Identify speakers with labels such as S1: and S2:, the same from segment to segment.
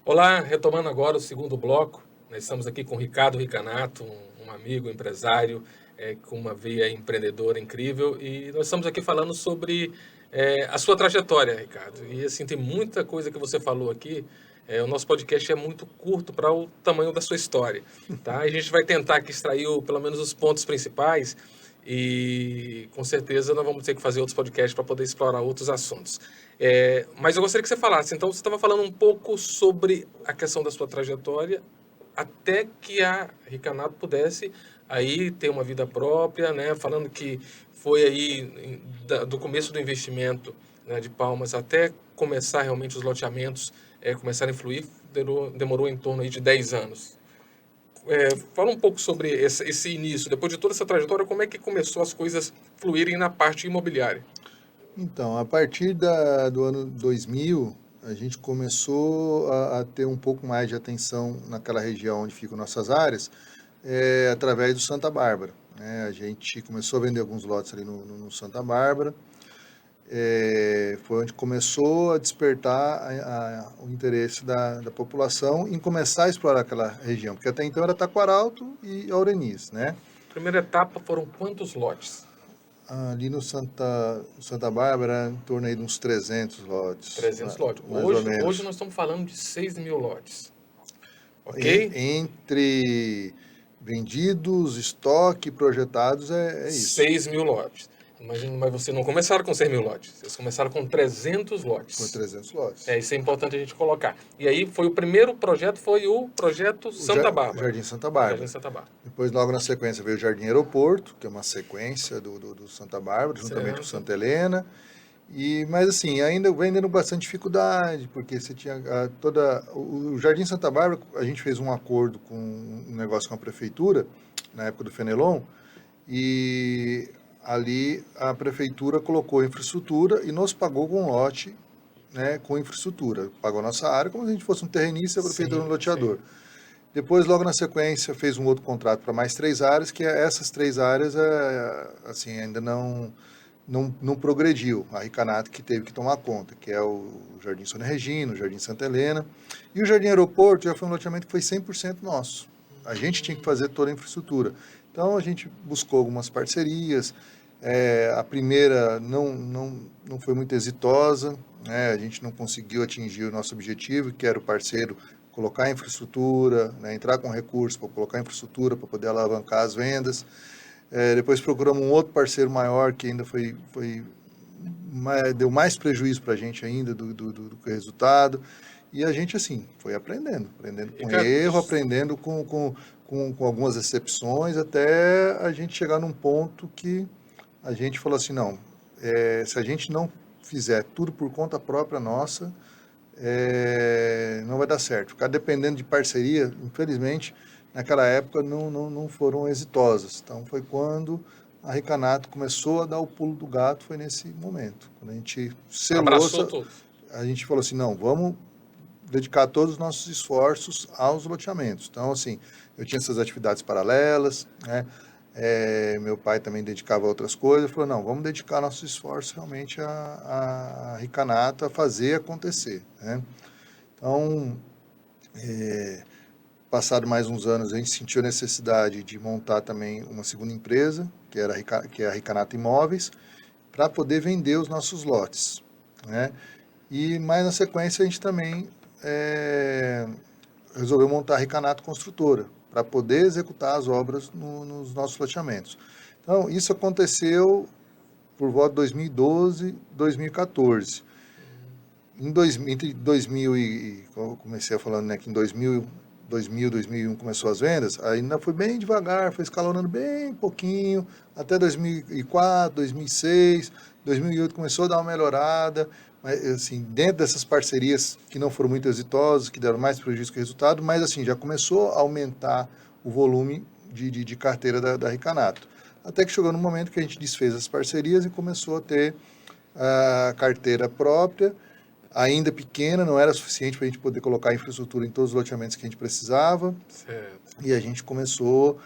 S1: Olá, retomando agora o segundo bloco, nós estamos aqui com o Ricardo Ricanato, um amigo, empresário, com uma veia empreendedora incrível, e nós estamos aqui falando sobre a sua trajetória, Ricardo. E assim, tem muita coisa que você falou aqui. O nosso podcast é muito curto para o tamanho da sua história, tá? A gente vai tentar aqui extrair pelo menos os pontos principais e com certeza nós vamos ter que fazer outros podcasts para poder explorar outros assuntos. Mas eu gostaria que você falasse, então você estava falando um pouco sobre a questão da sua trajetória até que a Ricanato pudesse aí ter uma vida própria, né? Falando que foi aí do começo do investimento, né, de Palmas até começar realmente os loteamentos começarem a fluir, demorou em torno aí de 10 anos. Fala um pouco sobre esse início, depois de toda essa trajetória, como é que começou as coisas fluírem na parte imobiliária?
S2: Então, a partir do ano 2000, a gente começou a ter um pouco mais de atenção naquela região onde ficam nossas áreas, através do Santa Bárbara, né? A gente começou a vender alguns lotes ali no Santa Bárbara. Foi onde começou a despertar o interesse da população em começar a explorar aquela região, porque até então era Taquaralto e Aureniz, né?
S1: Primeira etapa foram quantos lotes?
S2: Ali no Santa Bárbara, em torno aí de uns 300 lotes,
S1: 300 lotes.
S2: mais ou
S1: Hoje
S2: menos.
S1: nós estamos falando de 6.000 lotes, ok?
S2: Entre vendidos, estoque, projetados, é isso.
S1: 6.000 lotes. Imagina, mas vocês não começaram com 100.000 lotes, vocês começaram com 300
S2: Foi
S1: lotes.
S2: 300 lotes.
S1: Isso é importante a gente colocar. E aí foi o primeiro projeto, foi o projeto Santa Bárbara.
S2: Jardim Santa
S1: Jardim
S2: Bárbara.
S1: Santa Bárbara.
S2: Depois, logo na sequência, veio o Jardim Aeroporto, que é uma sequência do Santa Bárbara, juntamente com
S1: Certo.
S2: Santa Helena. Mas assim, ainda vendendo bastante dificuldade, porque você tinha o Jardim Santa Bárbara, a gente fez um acordo com um negócio com a prefeitura, na época do Fenelon, e ali a prefeitura colocou infraestrutura e nos pagou com um lote, né, com infraestrutura. Pagou a nossa área como se a gente fosse um terrenista e a prefeitura um
S1: Sim, sim.
S2: loteador. Depois, logo na sequência, fez um outro contrato para mais 3 áreas, que essas 3 áreas assim, ainda não progrediu. A Ricanato que teve que tomar conta, que é o Jardim Sônia Regina, o Jardim Santa Helena. E o Jardim Aeroporto já foi um loteamento que foi 100% nosso. A gente tinha que fazer toda a infraestrutura. Então, a gente buscou algumas parcerias. A primeira não foi muito exitosa, né? A gente não conseguiu atingir o nosso objetivo, que era o parceiro colocar a infraestrutura, né? Entrar com recursos para colocar a infraestrutura, para poder alavancar as vendas. Depois procuramos um outro parceiro maior que ainda deu mais prejuízo para a gente ainda do que resultado. E a gente, assim, foi aprendendo com
S1: Ricardo,
S2: erro, aprendendo com algumas exceções, até a gente chegar num ponto que a gente falou assim, não, se a gente não fizer tudo por conta própria nossa, não vai dar certo. Ficar dependendo de parceria, infelizmente, naquela época não foram exitosas. Então foi quando a Ricanato começou a dar o pulo do gato, foi nesse momento. Quando a gente selou,
S1: abraçou tudo.
S2: a gente falou assim, não, vamos dedicar todos os nossos esforços aos loteamentos. Então, assim, eu tinha essas atividades paralelas, né? Meu pai também dedicava a outras coisas, falou, não, vamos dedicar nossos esforços realmente a Ricanato, a fazer acontecer, né? Então, passado mais uns anos, a gente sentiu a necessidade de montar também uma segunda empresa, que é a Ricanato Imóveis, para poder vender os nossos lotes, né? E mais na sequência a gente também resolveu montar a Ricanato Construtora, para poder executar as obras nos nossos loteamentos. Então, isso aconteceu por volta de 2012, 2014. Entre 2000 como eu comecei falando, né, que em 2001 começou as vendas, ainda foi bem devagar, foi escalonando bem pouquinho, até 2004, 2006, 2008 começou a dar uma melhorada, mas assim, dentro dessas parcerias que não foram muito exitosas, que deram mais prejuízo que resultado, mas assim, já começou a aumentar o volume de carteira da Ricanato. Até que chegou no momento que a gente desfez as parcerias e começou a ter a carteira própria, ainda pequena, não era suficiente para a gente poder colocar a infraestrutura em todos os loteamentos que a gente precisava.
S1: Certo.
S2: E a gente começou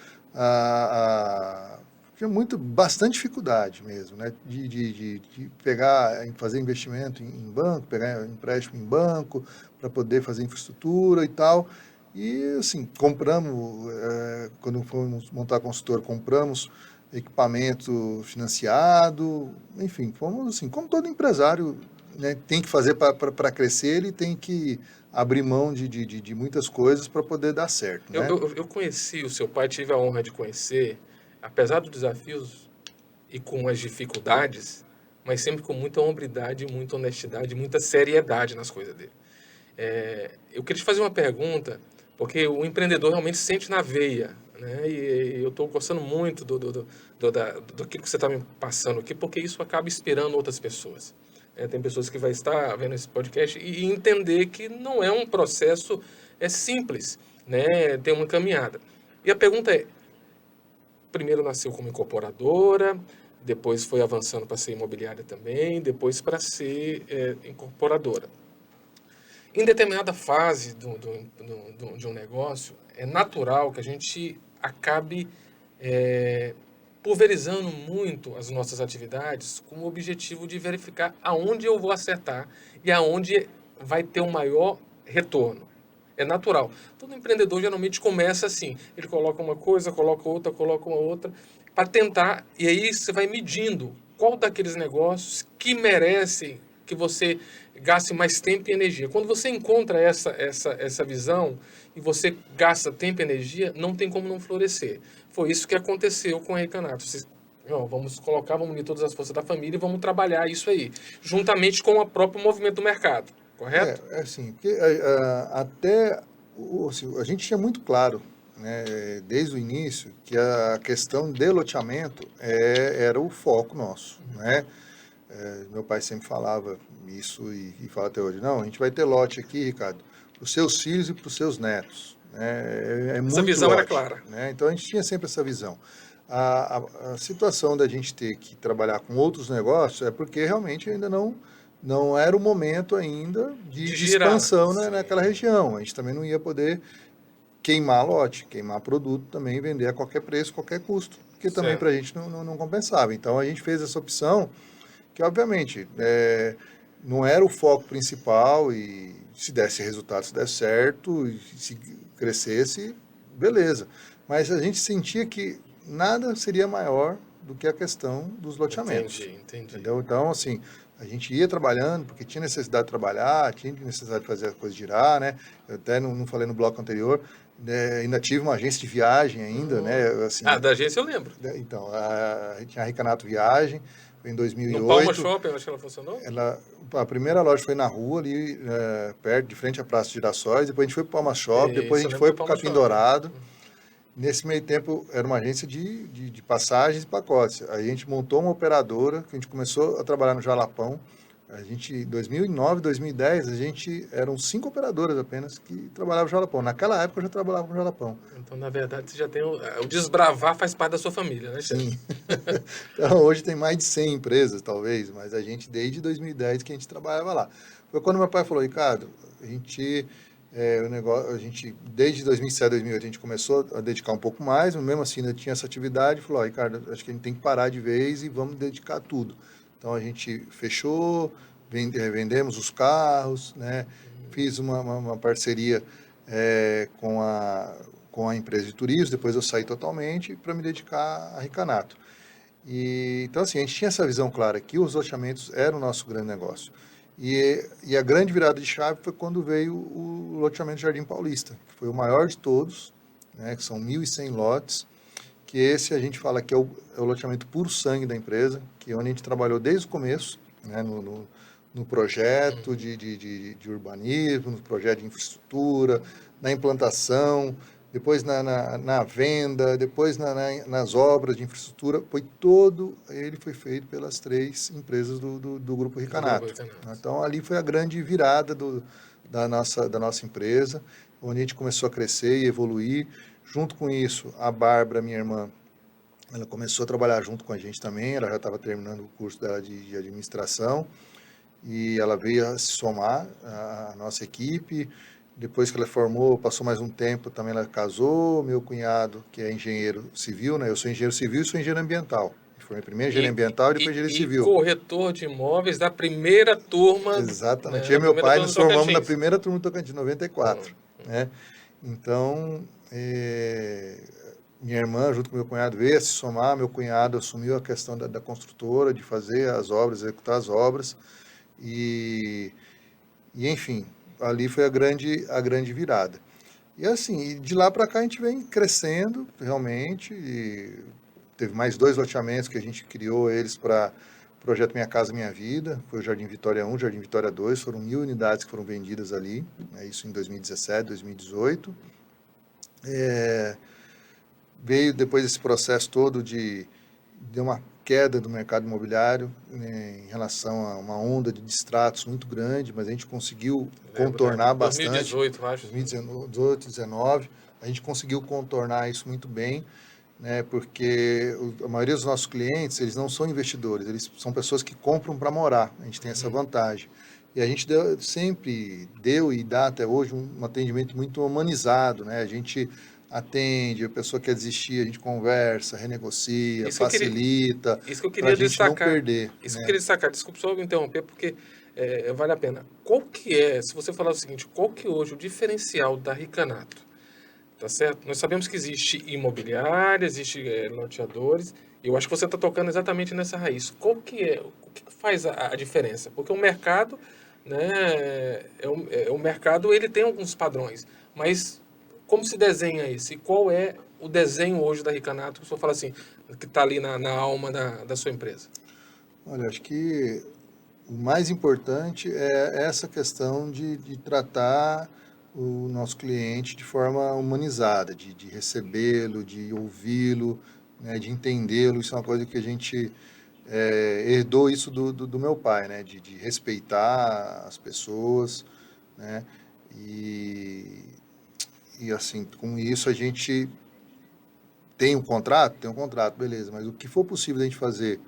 S2: tinha bastante dificuldade mesmo, né? De pegar, fazer investimento em banco, pegar empréstimo em banco, para poder fazer infraestrutura e tal. E, assim, compramos, quando fomos montar a consultora, compramos equipamento financiado, enfim, fomos assim, como todo empresário, né, tem que fazer para crescer, ele tem que abrir mão de muitas coisas para poder dar certo,
S1: Eu,
S2: né?
S1: eu, eu conheci o seu pai, tive a honra de conhecer, apesar dos desafios e com as dificuldades, mas sempre com muita hombridade, muita honestidade, muita seriedade nas coisas dele. Eu queria te fazer uma pergunta, porque o empreendedor realmente sente na veia, né? E eu estou gostando muito do que você está me passando aqui, porque isso acaba inspirando outras pessoas. Tem pessoas que vai estar vendo esse podcast e entender que não é um processo simples, né? Tem uma caminhada. E a pergunta é, primeiro nasceu como incorporadora, depois foi avançando para ser imobiliária também, depois para ser incorporadora. Em determinada fase de um negócio, é natural que a gente acabe pulverizando muito as nossas atividades com o objetivo de verificar aonde eu vou acertar e aonde vai ter o maior retorno. É natural. Todo empreendedor geralmente começa assim. Ele coloca uma coisa, coloca uma outra, para tentar, e aí você vai medindo qual daqueles negócios que merecem que você gaste mais tempo e energia. Quando você encontra essa visão e você gasta tempo e energia, não tem como não florescer. Foi isso que aconteceu com o Recanato. Vamos unir todas as forças da família e vamos trabalhar isso aí, juntamente com o próprio movimento do mercado, correto?
S2: É assim, porque até assim, a gente tinha muito claro, né, desde o início, que a questão de loteamento era o foco nosso, né? Meu pai sempre falava isso e fala até hoje, não, a gente vai ter lote aqui, Ricardo, para os seus filhos e para os seus netos, né? É
S1: Essa
S2: muito
S1: visão era
S2: lote,
S1: clara.
S2: né? Então a gente tinha sempre essa visão. A situação da gente ter que trabalhar com outros negócios é porque realmente ainda não era o momento ainda
S1: De
S2: de
S1: girar.
S2: expansão, né,
S1: Sim.
S2: naquela região. A gente também não ia poder queimar lote, queimar produto também, vender a qualquer preço, qualquer custo, porque também
S1: Certo.
S2: para a gente não compensava. Então a gente fez essa opção que, obviamente, não era o foco principal e se desse resultado, se desse certo, e se crescesse, beleza. Mas a gente sentia que nada seria maior do que a questão dos loteamentos,
S1: Entendi.
S2: entendeu? Então, assim, a gente ia trabalhando porque tinha necessidade de trabalhar, tinha necessidade de fazer a coisa girar, né? Eu até não falei no bloco anterior, né, ainda tive uma agência de viagem ainda, né? Assim,
S1: Da agência eu lembro.
S2: então, tinha a Ricanato Viagem, foi em
S1: No Palma
S2: 2008.
S1: Shopping, eu acho que ela funcionou.
S2: A primeira loja foi na rua, ali, perto, de frente à Praça de Girassóis. Depois a gente foi para o Palma Shop, depois a
S1: Isso, eu
S2: gente
S1: lembro
S2: foi
S1: do
S2: para o
S1: Palma
S2: Capim
S1: Shopping.
S2: Dourado. Nesse meio tempo, era uma agência de passagens e pacotes. Aí a gente montou uma operadora, que a gente começou a trabalhar no Jalapão. A gente, em 2009, 2010, a gente eram 5 operadoras apenas que trabalhavam no Jalapão. Naquela época eu já trabalhava com o Jalapão.
S1: Então, na verdade, você já tem o desbravar faz parte da sua família, né, chefe?
S2: Sim. Então, hoje tem mais de 100 empresas, talvez, mas a gente, desde 2010 que a gente trabalhava lá. Foi quando meu pai falou, Ricardo, a gente, desde 2007, 2008, a gente começou a dedicar um pouco mais, mas mesmo assim ainda tinha essa atividade, falou, Ricardo, acho que a gente tem que parar de vez e vamos dedicar tudo. Então, a gente fechou, vendemos os carros, né? Fiz uma parceria com a empresa de turismo, depois eu saí totalmente para me dedicar a Ricanato. Então, assim, a gente tinha essa visão clara que os loteamentos eram o nosso grande negócio. E a grande virada de chave foi quando veio o loteamento Jardim Paulista, que foi o maior de todos, né, que são 1.100 lotes, que esse a gente fala que é o loteamento puro sangue da empresa, que é onde a gente trabalhou desde o começo, né, no projeto de urbanismo, no projeto de infraestrutura, na implantação, depois na venda, depois nas obras de infraestrutura, ele foi feito pelas 3 empresas do Grupo
S1: Do Grupo
S2: Ricanato.
S1: Recanado.
S2: Então, ali foi a grande virada da nossa empresa, onde a gente começou a crescer e evoluir. Junto com isso, a Bárbara, minha irmã, ela começou a trabalhar junto com a gente também, ela já estava terminando o curso dela de administração, e ela veio a se somar à nossa equipe. Depois que ela formou, passou mais um tempo, também ela casou. Meu cunhado, que é engenheiro civil, né? Eu sou engenheiro civil e sou engenheiro ambiental. Foi primeiro engenheiro ambiental e depois engenheiro
S1: E
S2: civil.
S1: corretor de imóveis da primeira turma,
S2: Exatamente. Eu
S1: né,
S2: e meu
S1: primeira
S2: pai
S1: turma
S2: nos
S1: do
S2: formamos na
S1: Tocantins.
S2: primeira turma do Tocantins, 94,
S1: Hum.
S2: né? Então, minha irmã, junto com meu cunhado, veio a se somar. Meu cunhado assumiu a questão da construtora, de fazer as obras, executar as obras. E, enfim, ali foi a grande virada. E assim, de lá para cá a gente vem crescendo realmente. E teve mais 2 loteamentos que a gente criou eles para o projeto Minha Casa Minha Vida. Foi o Jardim Vitória 1, Jardim Vitória 2. Foram 1.000 unidades que foram vendidas ali, né, isso em 2017, 2018. Veio depois desse processo todo de uma queda do mercado imobiliário, né, em relação a uma onda de distratos muito grande, mas a gente conseguiu
S1: Lembro da
S2: contornar
S1: época,
S2: bastante.
S1: 2018, eu acho.
S2: 2018, 2019, a gente conseguiu contornar isso muito bem, né, porque a maioria dos nossos clientes, eles não são investidores, eles são pessoas que compram para morar. A gente tem essa vantagem. E a gente sempre deu e dá até hoje um atendimento muito humanizado, né? A gente atende, a pessoa quer desistir, a gente conversa, renegocia,
S1: Isso que eu queria,
S2: facilita,
S1: isso que eu
S2: para a
S1: queria
S2: gente não
S1: destacar.
S2: perder,
S1: Isso que eu
S2: né?
S1: queria destacar. Desculpa só me interromper, porque vale a pena. Qual que é, se você falar o seguinte, qual que é hoje o diferencial da Ricanato? Tá certo? Nós sabemos que existe imobiliária, existe loteadores, e eu acho que você está tocando exatamente nessa raiz. Qual que é, o que faz a diferença? Porque o mercado, né, o mercado ele tem alguns padrões, mas como se desenha isso? E qual é o desenho hoje da Ricanato, que o senhor fala assim, que está ali na alma da sua empresa?
S2: Olha, acho que o mais importante é essa questão de tratar o nosso cliente de forma humanizada, de recebê-lo, de ouvi-lo, né, de entendê-lo. Isso é uma coisa que a gente herdou isso do meu pai, né, de respeitar as pessoas, né, e, assim, com isso a gente tem um contrato, beleza, mas o que for possível a gente fazer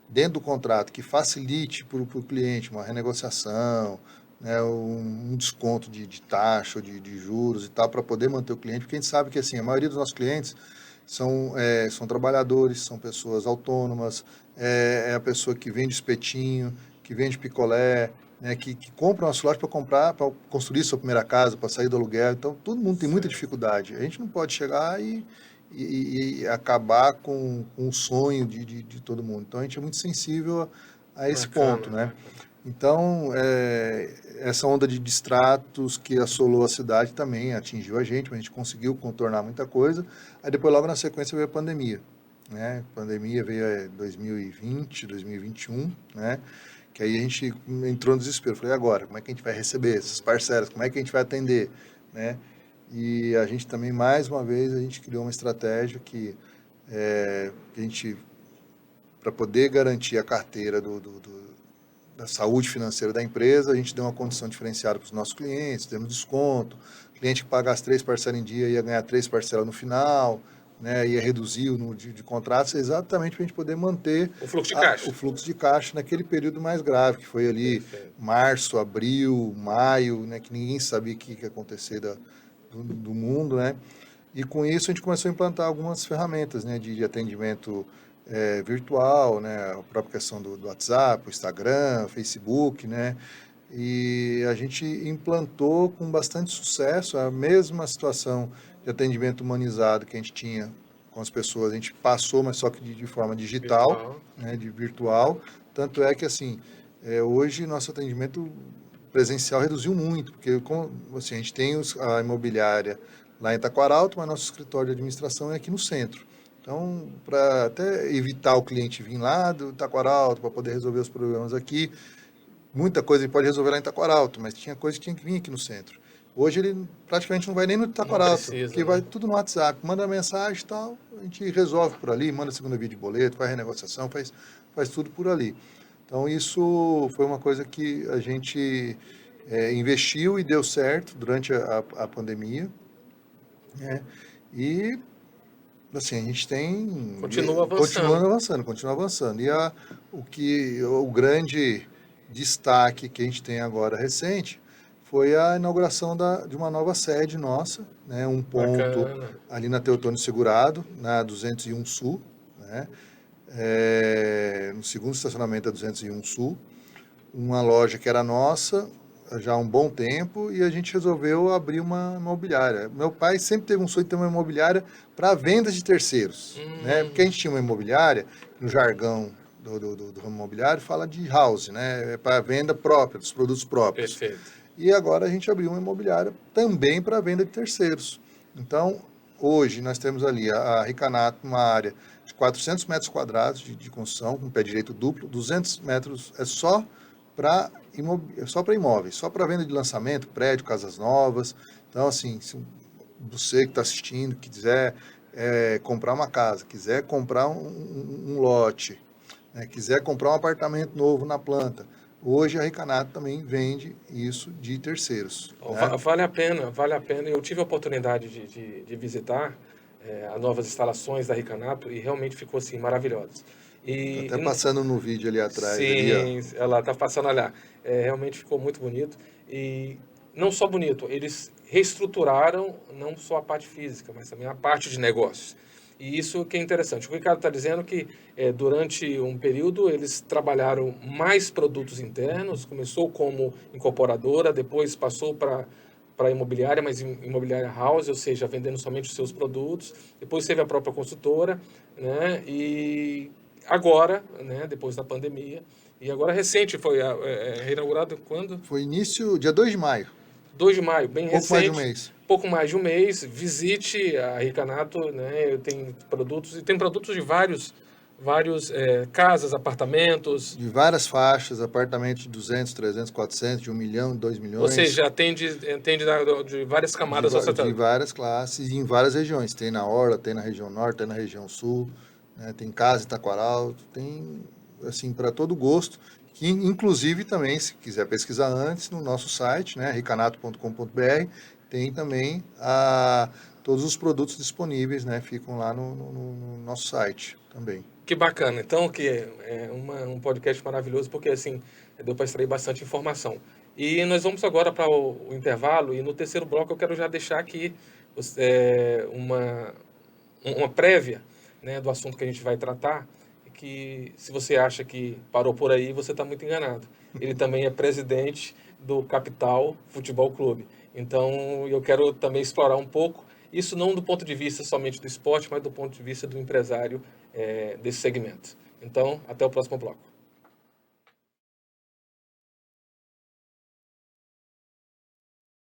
S2: dentro do contrato que facilite para o cliente uma renegociação, né, um desconto de taxa, de juros e tal, para poder manter o cliente, porque a gente sabe que assim, a maioria dos nossos clientes são trabalhadores, são pessoas autônomas, a pessoa que vende espetinho, que vende picolé, né, que compra uma loja para comprar, para construir sua primeira casa, para sair do aluguel. Então, todo mundo tem muita
S1: Certo.
S2: dificuldade. A gente não pode chegar e acabar com o sonho de todo mundo. Então, a gente é muito sensível a esse
S1: Bacana,
S2: ponto, né?
S1: bacana.
S2: Então, essa onda de distratos que assolou a cidade também atingiu a gente, mas a gente conseguiu contornar muita coisa. Aí depois, logo na sequência, veio a pandemia, né? A pandemia veio em 2020, 2021, né? Que aí a gente entrou no desespero. Falei, agora, como é que a gente vai receber essas parcelas? Como é que a gente vai atender, né? E a gente também, mais uma vez, a gente criou uma estratégia que a gente, para poder garantir a carteira da saúde financeira da empresa, a gente deu uma condição diferenciada para os nossos clientes, demos desconto. O cliente que pagasse 3 parcelas em dia ia ganhar 3 parcelas no final, né, ia reduzir o número de contratos, exatamente para a gente poder manter
S1: O fluxo de
S2: o
S1: caixa.
S2: fluxo de caixa naquele período mais grave, que foi ali
S1: Perfeito.
S2: março, abril, maio, né, que ninguém sabia o que ia acontecer do mundo, né? E com isso a gente começou a implantar algumas ferramentas, né, de atendimento virtual, né, a própria questão do WhatsApp, o Instagram, o Facebook, né, e a gente implantou com bastante sucesso a mesma situação de atendimento humanizado que a gente tinha com as pessoas, a gente passou, mas só que de forma digital,
S1: Virtual.
S2: né, de virtual, tanto é que assim, hoje nosso atendimento presencial reduziu muito, porque assim, a gente tem a imobiliária lá em Taquaralto, mas nosso escritório de administração é aqui no centro. Então, para até evitar o cliente vir lá do Taquaralto para poder resolver os problemas aqui, muita coisa ele pode resolver lá em Taquaralto, mas tinha coisa que tinha que vir aqui no centro. Hoje ele praticamente não vai nem no
S1: Não
S2: Taquaralto,
S1: precisa,
S2: porque vai
S1: né?
S2: tudo no WhatsApp, manda mensagem e tal, a gente resolve por ali, manda segunda via de boleto, faz renegociação, faz tudo por ali. Então isso foi uma coisa que a gente investiu e deu certo durante a pandemia, né? E assim, a gente tem
S1: Continua avançando.
S2: continua avançando. E o grande destaque que a gente tem agora recente foi a inauguração de uma nova sede nossa, né? Um ponto
S1: Bacana.
S2: ali na Teotônio Segurado, na 201 Sul, né? No segundo estacionamento da 201 Sul, uma loja que era nossa já há um bom tempo e a gente resolveu abrir uma imobiliária. Meu pai sempre teve um sonho de ter uma imobiliária para venda de terceiros, né? Porque a gente tinha uma imobiliária, no jargão do ramo imobiliário, fala de house, né? É para venda própria, dos produtos próprios.
S1: Perfeito.
S2: E agora a gente abriu uma imobiliária também para venda de terceiros. Então, hoje nós temos ali a Ricanato, uma área de 400 metros quadrados de construção, com pé direito duplo, 200 metros é só para imóveis, só para venda de lançamento, prédio, casas novas. Então, assim, se você que está assistindo, quiser comprar uma casa, quiser comprar um lote, né, quiser comprar um apartamento novo na planta, hoje a Ricanato também vende isso de terceiros. Né?
S1: Vale a pena, vale a pena. Eu tive a oportunidade de visitar as novas instalações da Ricanato e realmente ficou assim maravilhosas.
S2: Tá até passando no vídeo ali atrás, ali, ó.
S1: sim, ela está passando a olhar. Realmente ficou muito bonito. E não só bonito, eles reestruturaram não só a parte física, mas também a parte de negócios. E isso que é interessante. O Ricardo está dizendo que durante um período eles trabalharam mais produtos internos, começou como incorporadora, depois passou para imobiliária, mas imobiliária house, ou seja, vendendo somente os seus produtos. Depois teve a própria consultora, né? E agora, né, depois da pandemia, e agora recente, foi reinaugurado quando?
S2: Foi início, dia 2 de maio,
S1: 2 de maio, bem
S2: pouco mais de um
S1: recente,
S2: mês.
S1: pouco mais de um mês. Visite a Ricanato, né? Tem produtos, e tem produtos de vários casas, apartamentos.
S2: De várias faixas, apartamentos de 200, 300, 400, de 1 milhão, 2 milhões.
S1: Ou seja, atende de várias camadas
S2: de várias classes e em várias regiões. Tem na Orla, tem na região norte, tem na região sul, né? Tem casa em Taquaral, tem assim para todo gosto. Que inclusive também, se quiser pesquisar antes, no nosso site, né, ricanato.com.br, tem também todos os produtos disponíveis, né, ficam lá no nosso site também.
S1: Que bacana. Então, que é um podcast maravilhoso, porque assim, deu para extrair bastante informação. E nós vamos agora para o intervalo, e no terceiro bloco eu quero já deixar aqui uma prévia, né, do assunto que a gente vai tratar, que se você acha que parou por aí, você está muito enganado. Ele também é presidente do Capital Futebol Clube. Então, eu quero também explorar um pouco, isso não do ponto de vista somente do esporte, mas do ponto de vista do empresário desse segmento. Então, até o próximo bloco.